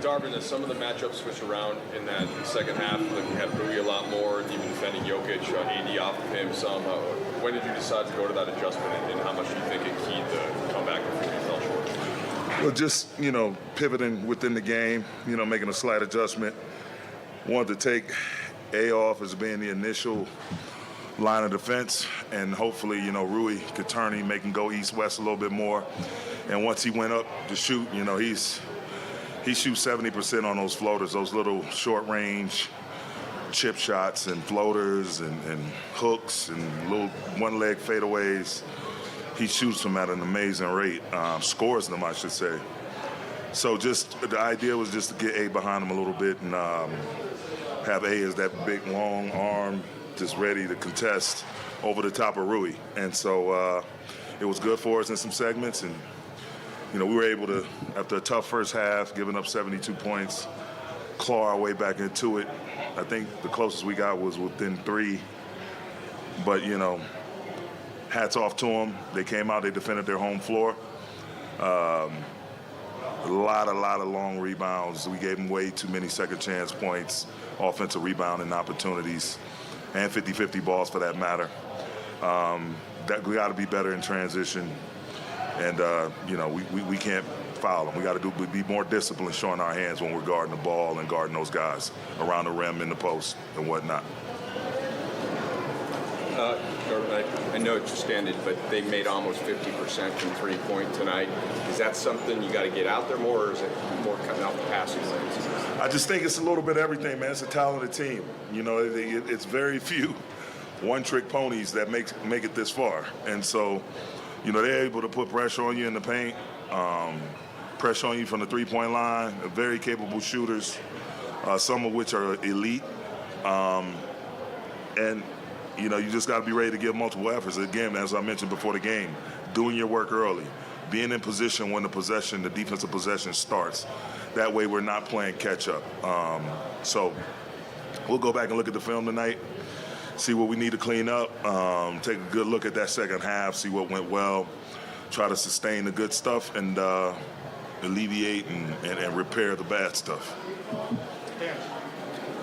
Darvin, as some of the matchups switch around in that second half, like we had Rui a lot more, even defending Jokic, AD off of him some. When did you decide to go to that adjustment, and how much do you think it keyed the comeback if you fell short? Well, just, pivoting within the game, making a slight adjustment. Wanted to take A off as being the initial line of defense, and hopefully, Rui could turn him, make him go east-west a little bit more. And once he went up to shoot, he shoots 70% on those floaters, those little short-range chip shots and floaters and hooks and little one-leg fadeaways. He shoots them at an amazing rate, scores them, I should say. So just the idea was just to get A behind him a little bit and have A as that big, long arm just ready to contest over the top of Rui. And so it was good for us in some segments, and we were able to, after a tough first half, giving up 72 points, claw our way back into it. I think the closest we got was within 3. But, hats off to them. They came out, they defended their home floor. A lot of long rebounds. We gave them way too many second chance points, offensive rebounding opportunities, and 50-50 balls for that matter. That we got to be better in transition. And, we can't foul them. We got to be more disciplined showing our hands when we're guarding the ball and guarding those guys around the rim, in the post, and whatnot. I know it just ended, but they made almost 50% from three-point tonight. Is that something you got to get out there more, or is it more cutting out the passing lanes? I just think it's a little bit of everything, man. It's a talented team. It's very few one-trick ponies that make it this far. And so, they're able to put pressure on you in the paint, pressure on you from the three-point line, very capable shooters, some of which are elite. And you just got to be ready to give multiple efforts. Again, as I mentioned before the game, doing your work early, being in position when the defensive possession starts. That way we're not playing catch-up. So we'll go back and look at the film tonight, see what we need to clean up, take a good look at that second half, see what went well, try to sustain the good stuff, and alleviate and repair the bad stuff. Yeah.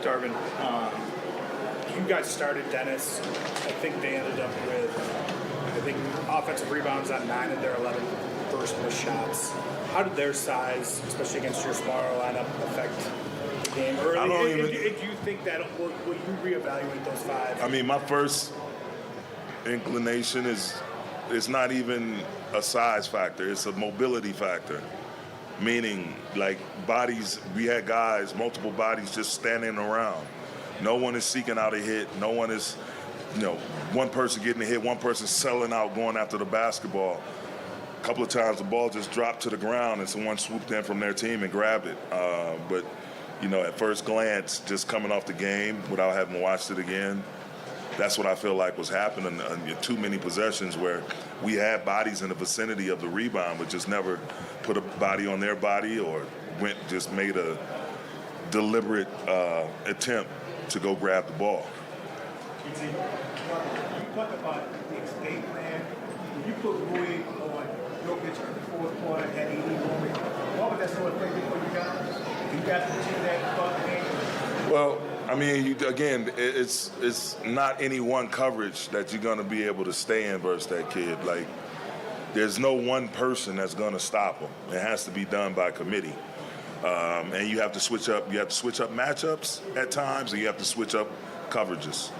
Darvin, you guys started Dennis. I think they ended up with, offensive rebounds on 9 of their 11 first miss shots. How did their size, especially against your smaller lineup, affect the game early? Do you think that will you reevaluate those 5? I mean, my first inclination is it's not even a size factor. It's a mobility factor. Meaning, like, bodies, we had guys, multiple bodies just standing around. No one is seeking out a hit. No one is, one person getting a hit, one person selling out, going after the basketball. A couple of times the ball just dropped to the ground and someone swooped in from their team and grabbed it. But at first glance, just coming off the game without having watched it again, that's what I feel like was happening on too many possessions where we had bodies in the vicinity of the rebound but just never put a body on their body or just made a deliberate attempt to go grab the ball. You talk about the game plan. When you put Rui on Jokic in the fourth quarter at 80 moment, what would that sort of thing be for you guys? You guys continue that throughout the game? Well, I mean, it's not any one coverage that you're going to be able to stay in versus that kid. Like, there's no one person that's going to stop him. It has to be done by committee. And you have to switch up. You have to switch up matchups at times, and you have to switch up coverages.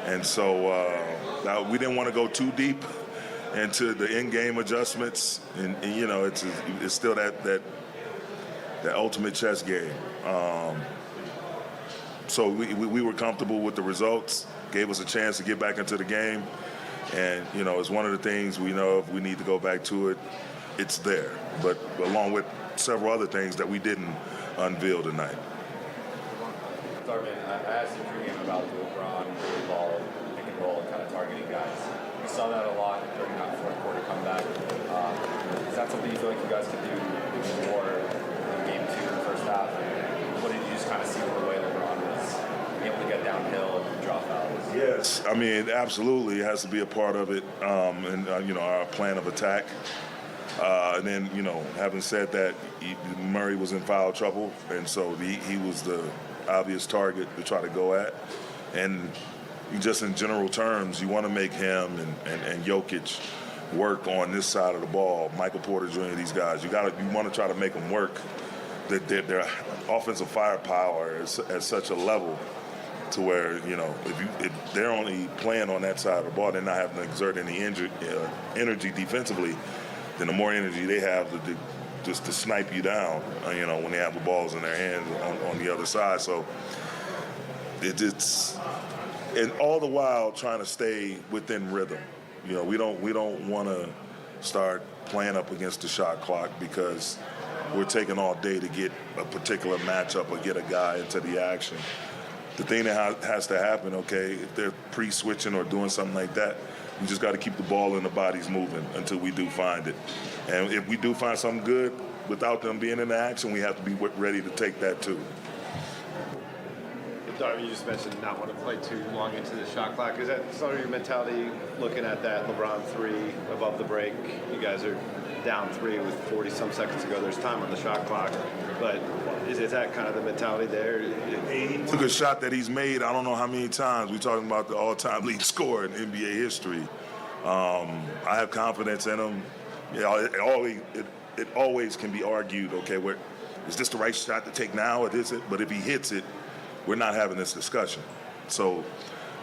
And so we didn't want to go too deep into the in-game adjustments. And it's still that ultimate chess game. So we were comfortable with the results. Gave us a chance to get back into the game. And it's one of the things we know if we need to go back to it, it's there. But along with several other things that we didn't unveil tonight. Darvin, I asked you pregame about the LeBron ball, pick and roll, kind of targeting guys. We saw that a lot during that fourth quarter comeback. Is that something you feel like you guys could do more in game 2 in the first half? What did you just kind of see with the way LeBron was able to get downhill and draw fouls? Yes, I mean, absolutely. It has to be a part of it, and our plan of attack. And then, having said that, Murray was in foul trouble, and so he was the obvious target to try to go at. And just in general terms, you want to make him and Jokic work on this side of the ball. Michael Porter Jr., these guys, you want to try to make them work. Their offensive firepower is at such a level to where, if they're only playing on that side of the ball, they're not having to exert any energy defensively, then the more energy they have to snipe you down, when they have the balls in their hands on the other side. So it's and all the while trying to stay within rhythm. We don't want to start playing up against the shot clock because we're taking all day to get a particular matchup or get a guy into the action. The thing that has to happen, okay, if they're pre-switching or doing something like that, we just got to keep the ball and the bodies moving until we do find it. And if we do find something good without them being in the action, we have to be ready to take that too. Darvin, you just mentioned not want to play too long into the shot clock. Is that sort of your mentality looking at that LeBron 3 above the break? You guys are down 3 with 40-some seconds to go. There's time on the shot clock. But is that kind of the mentality there? It's a good shot that he's made. I don't know how many times. We're talking about the all-time leading scorer in NBA history. I have confidence in him. It always can be argued, okay, is this the right shot to take now or is it? But if he hits it, we're not having this discussion. So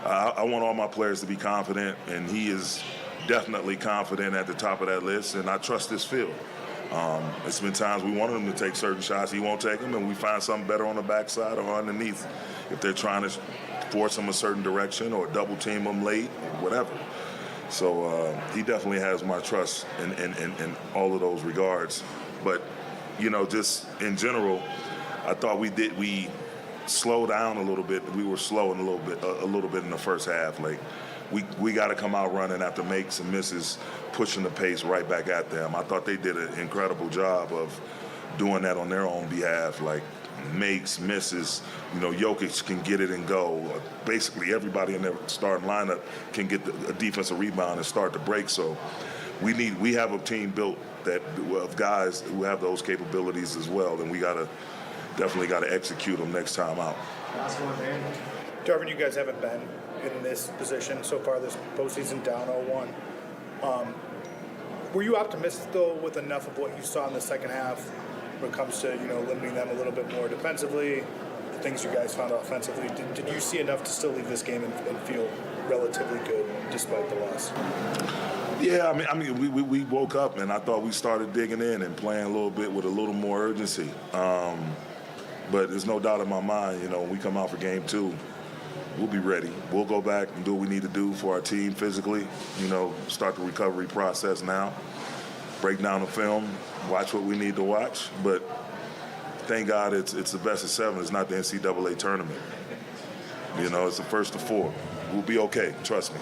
I want all my players to be confident, and he is definitely confident at the top of that list, and I trust this field. It's been times we wanted him to take certain shots. He won't take them, and we find something better on the backside or underneath if they're trying to force him a certain direction or double team him late or whatever. So he definitely has my trust in all of those regards. But, just in general, I thought we slow down a little bit. We were slow in a little bit in the first half. Like we got to come out running after makes and misses, pushing the pace right back at them. I thought they did an incredible job of doing that on their own behalf. Like makes, misses, Jokic can get it and go. Basically, everybody in their starting lineup can get a defensive rebound and start the break. So we have a team built of guys who have those capabilities as well, and we definitely got to execute them next time out. Last one, man. Darvin, you guys haven't been in this position so far this postseason, down 0-1. Were you optimistic, though, with enough of what you saw in the second half when it comes to, limiting them a little bit more defensively, the things you guys found offensively? Did you see enough to still leave this game and feel relatively good despite the loss? Yeah, I mean, we woke up and I thought we started digging in and playing a little bit with a little more urgency. But there's no doubt in my mind, when we come out for game 2, we'll be ready. We'll go back and do what we need to do for our team physically, start the recovery process now, break down the film, watch what we need to watch. But thank God it's the best of 7. It's not the NCAA tournament. It's the first of 4. We'll be okay, trust me.